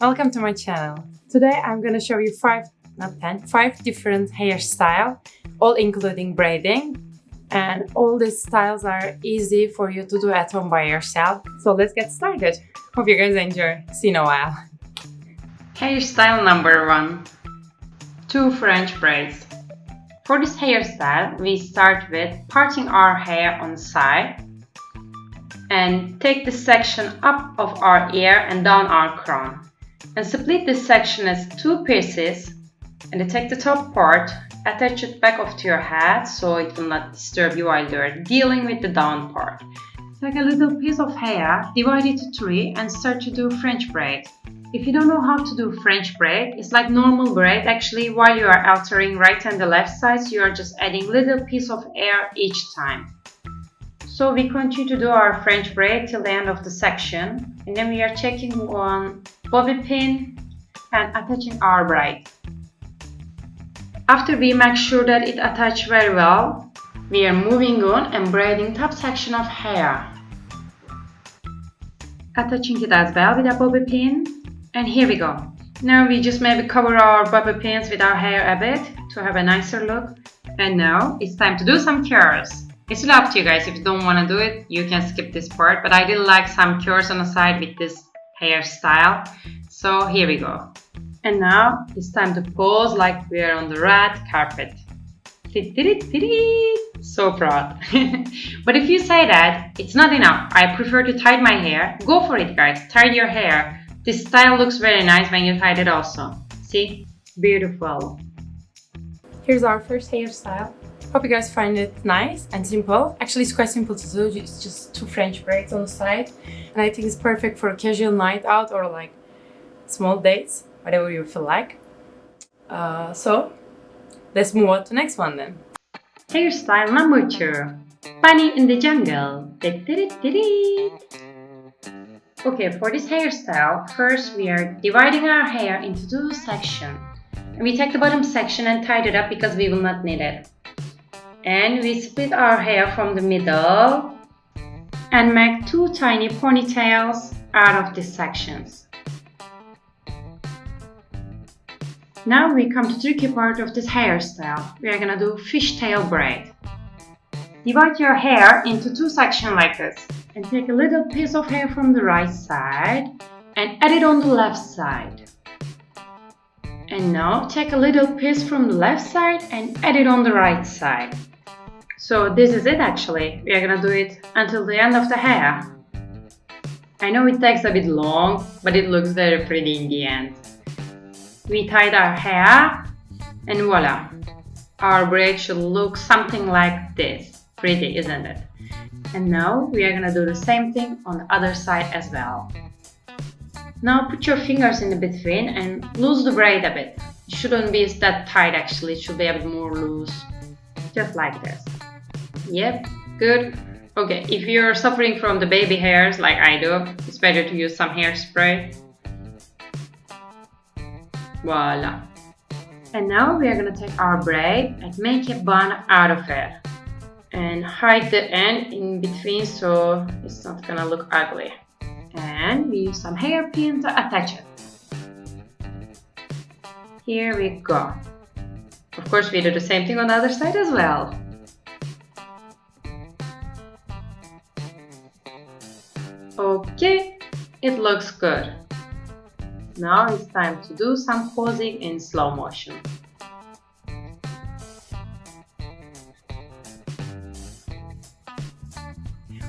Welcome to my channel. Today I'm gonna show you 5 different hairstyles, all including braiding. And all these styles are easy for you to do at home by yourself. So let's get started. Hope you guys enjoy. See you in a while. Hairstyle number 1. 2 French braids. For this hairstyle, we start with parting our hair on the side and take this section up of our ear and down our crown. And split this section as 2 pieces, and take the top part, attach it back off to your head so it will not disturb you while you're dealing with the down part. Take a little piece of hair, divide it to 3 and start to do French braid. If you don't know how to do French braid, it's like normal braid actually. While you are altering right and the left sides, you are just adding little piece of air each time. So we continue to do our French braid till the end of the section, and then we are checking on bobby pin and attaching our braid. After we make sure that it attaches very well, we are moving on and braiding top section of hair. Attaching it as well with a bobby pin, and here we go. Now we just maybe cover our bobby pins with our hair a bit to have a nicer look. And now it's time to do some curls. It's really up to you guys. If you don't want to do it, you can skip this part, but I did like some curls on the side with this hairstyle. So here we go. And now it's time to pose like we are on the red carpet. So proud. But if you say that it's not enough, I prefer to tie my hair, go for it guys, tie your hair. This style looks very nice when you tie it also. See? Beautiful. Here's our first hairstyle. Hope you guys find it nice and simple. Actually, it's quite simple to do. It's just 2 French braids on the side. And I think it's perfect for a casual night out or like small dates, whatever you feel like. So, let's move on to the next one then. Hairstyle number 2. Bunny in the jungle. Okay, for this hairstyle, first we are dividing our hair into 2 sections. And we take the bottom section and tie it up because we will not need it. And we split our hair from the middle and make 2 tiny ponytails out of these sections. Now we come to the tricky part of this hairstyle. We are gonna do fishtail braid. Divide your hair into 2 sections like this and take a little piece of hair from the right side and add it on the left side. And now take a little piece from the left side and add it on the right side. So this is it actually. We are gonna do it until the end of the hair. I know it takes a bit long, but it looks very pretty in the end. We tied our hair and voila. Our braid should look something like this. Pretty, isn't it? And now we are gonna do the same thing on the other side as well. Now put your fingers in the between and lose the braid a bit. It shouldn't be that tight actually, it should be a bit more loose. Just like this. Yep, good. Okay, if you're suffering from the baby hairs like I do, it's better to use some hairspray. Voila. And now we are gonna take our braid and make a bun out of it. And hide the end in between so it's not gonna look ugly. And we use some hairpin to attach it. Here we go. Of course, we do the same thing on the other side as well. Okay, it looks good. Now it's time to do some posing in slow motion.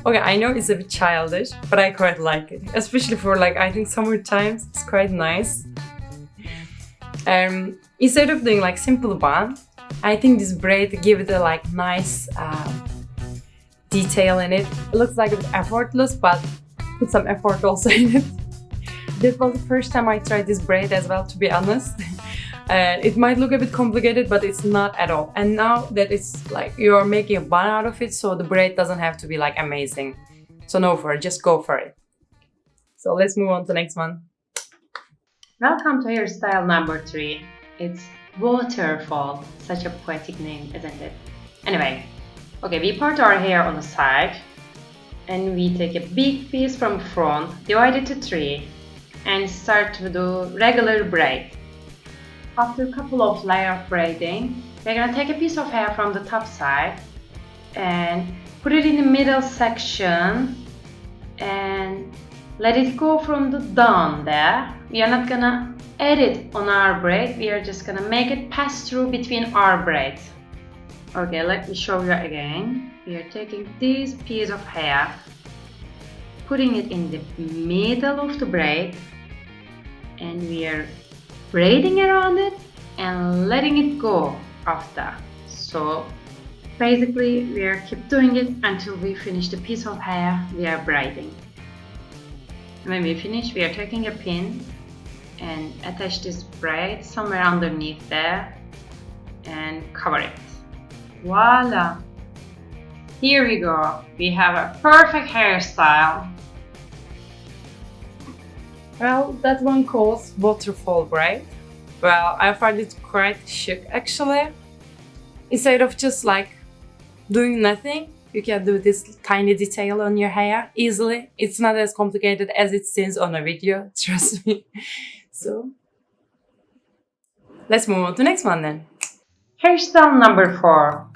Okay, I know it's a bit childish, but I quite like it. Especially for like, I think summer times, it's quite nice. Instead of doing like simple bun, I think this braid give it a like nice detail in it. It looks like a bit effortless, but put some effort also in it. This was the first time I tried this braid as well, to be honest. It might look a bit complicated, but it's not at all. And now that it's like you're making a bun out of it, so the braid doesn't have to be like amazing. So no for it, just go for it. So let's move on to the next one. Welcome to hairstyle number 3. It's waterfall. Such a poetic name, isn't it? Anyway, okay, we part our hair on the side and we take a big piece from front, divide it to 3 and start to do regular braid. After a couple of layers of braiding, we're gonna take a piece of hair from the top side and put it in the middle section and let it go from the down there. We are not gonna add it on our braid, we are just gonna make it pass through between our braids. Okay, let me show you again. We are taking this piece of hair, putting it in the middle of the braid, and we are braiding around it and letting it go after. So basically we are keep doing it until we finish the piece of hair we are braiding. When we finish, we are taking a pin and attach this braid somewhere underneath there and cover it. Voila! Here we go. We have a perfect hairstyle. Well, that one calls waterfall braid. Well, I find it quite chic actually. Instead of just like doing nothing, you can do this tiny detail on your hair easily. It's not as complicated as it seems on a video, trust me. So, let's move on to the next one then. Hairstyle number 4.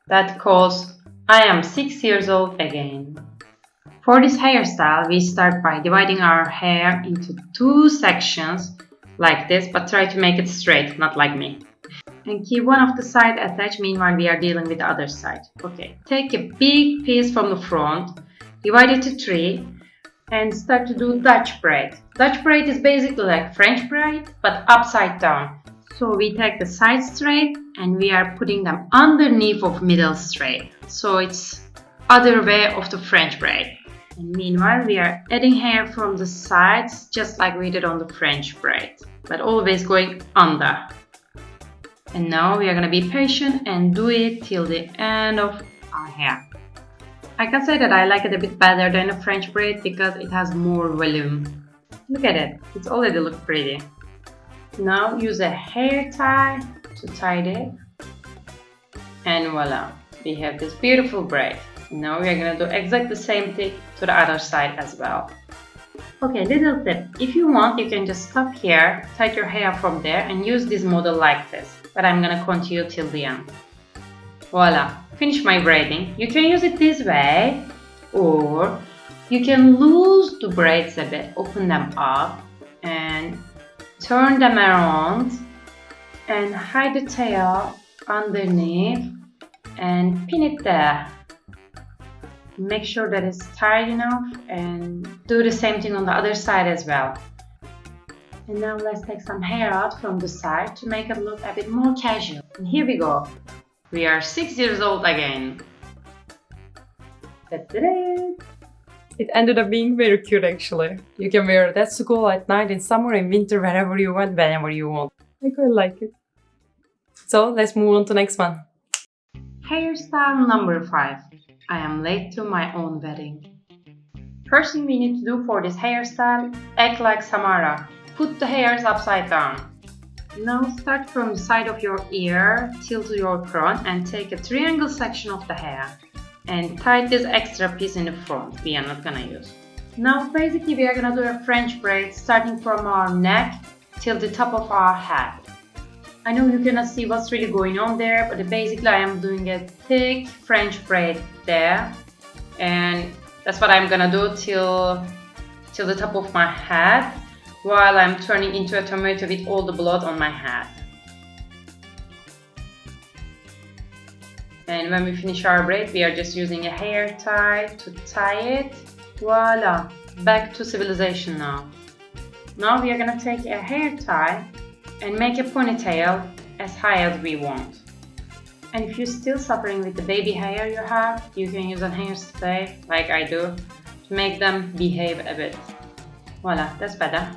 That calls I am 6 years old again. For this hairstyle, we start by dividing our hair into 2 sections like this, but try to make it straight, not like me. And keep one of the side attached, meanwhile we are dealing with the other side. Okay, take a big piece from the front, divide it to 3 and start to do Dutch braid. Dutch braid is basically like French braid, but upside down. So we take the sides straight and we are putting them underneath of middle straight. So it's other way of the French braid. And meanwhile we are adding hair from the sides just like we did on the French braid, but always going under. And now we are going to be patient and do it till the end of our hair. I can say that I like it a bit better than a French braid because it has more volume. Look at it, it's already look pretty. Now use a hair tie to tie it. And voila, we have this beautiful braid. Now we are going to do exactly the same thing to the other side as well. Okay, little tip. If you want, you can just stop here, tie your hair from there and use this model like this. But I'm gonna continue till the end. Voila, finish my braiding. You can use it this way, or you can lose the braids a bit, open them up and turn them around and hide the tail underneath and pin it there. Make sure that it's tight enough and do the same thing on the other side as well. And now let's take some hair out from the side to make it look a bit more casual. And here we go. We are 6 years old again. That's it. It ended up being very cute actually. You can wear that to school at night, in summer, in winter, wherever you want, whenever you want. I quite like it. So let's move on to the next one. Hairstyle number 5. I am late to my own wedding. First thing we need to do for this hairstyle, act like Samara. Put the hairs upside down. Now start from the side of your ear, tilt your crown and take a triangle section of the hair. And tie this extra piece in the front, we are not gonna use. Now basically we are gonna do a French braid starting from our neck till the top of our head. I know you cannot see what's really going on there, but basically I am doing a thick French braid there. And that's what I'm gonna do till the top of my head, while I'm turning into a tomato with all the blood on my head. And when we finish our braid, we are just using a hair tie to tie it. Voila! Back to civilization now. Now we are gonna take a hair tie and make a ponytail as high as we want. And if you're still suffering with the baby hair you have, you can use a hairspray like I do to make them behave a bit. Voila, that's better.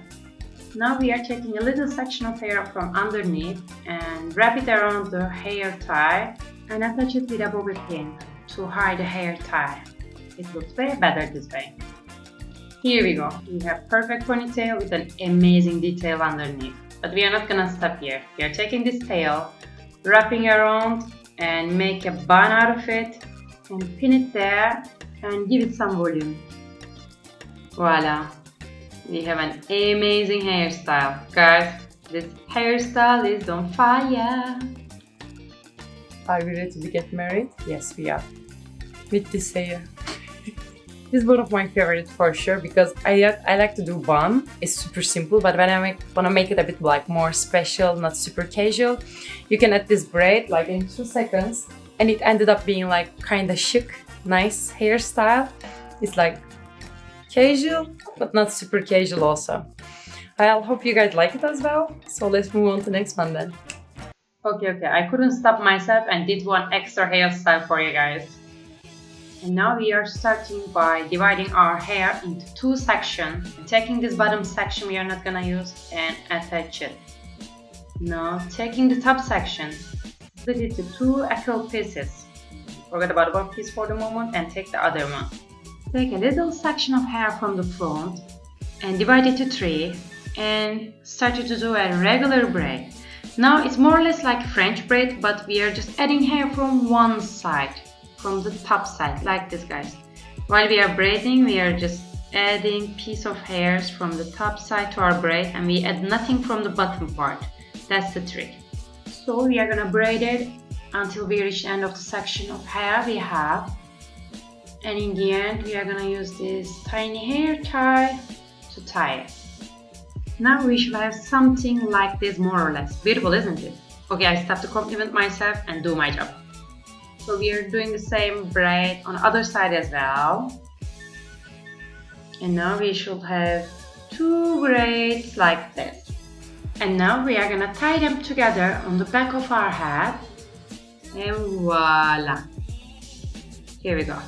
Now we are taking a little section of hair from underneath and wrap it around the hair tie and attach it with a bobby pin to hide the hair tie. It looks way better this way. Here we go. We have perfect ponytail with an amazing detail underneath. But we are not gonna stop here. We are taking this tail, wrapping around and make a bun out of it and pin it there and give it some volume. Voila! we have an amazing hairstyle. Guys, this hairstyle is on fire. Are we ready to get married? Yes, we are. With this hair. This is one of my favorites for sure because I like to do bun. It's super simple, but when I want to make it a bit like more special, not super casual, you can add this braid like in 2 seconds, and it ended up being like kind of chic, nice hairstyle. It's like casual, but not super casual also. I hope you guys like it as well. So let's move on to the next one then. Okay, I couldn't stop myself and did one extra hairstyle for you guys. And now we are starting by dividing our hair into 2 sections. And taking this bottom section we are not gonna use and attach it. Now taking the top section, split it into 2 equal pieces. Forget about one piece for the moment and take the other one. Take a little section of hair from the front and divide it to 3 and start to do a regular braid. Now it's more or less like French braid, but we are just adding hair from one side, from the top side, like this guys. While we are braiding, we are just adding piece of hairs from the top side to our braid, and we add nothing from the bottom part. That's the trick. So we are gonna braid it until we reach the end of the section of hair we have. And in the end, we are gonna use this tiny hair tie to tie it. Now we should have something like this more or less. Beautiful, isn't it? Okay, I stop to compliment myself and do my job. So we are doing the same braid on the other side as well. And now we should have 2 braids like this. And now we are gonna tie them together on the back of our head. And voila! Here we go.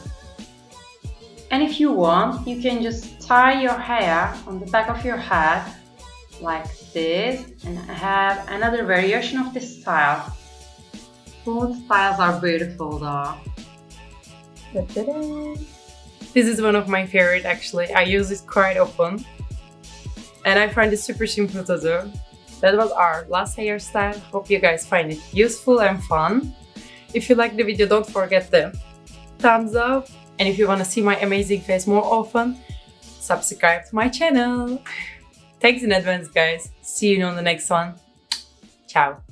And if you want, you can just tie your hair on the back of your head like this and have another variation of this style. Both styles are beautiful though. This is one of my favorite actually. I use it quite often and I find it super simple to do. That was our last hairstyle. Hope you guys find it useful and fun. If you like the video, don't forget the thumbs up. And if you want to see my amazing face more often, subscribe to my channel. Thanks in advance, guys. See you on the next one. Ciao.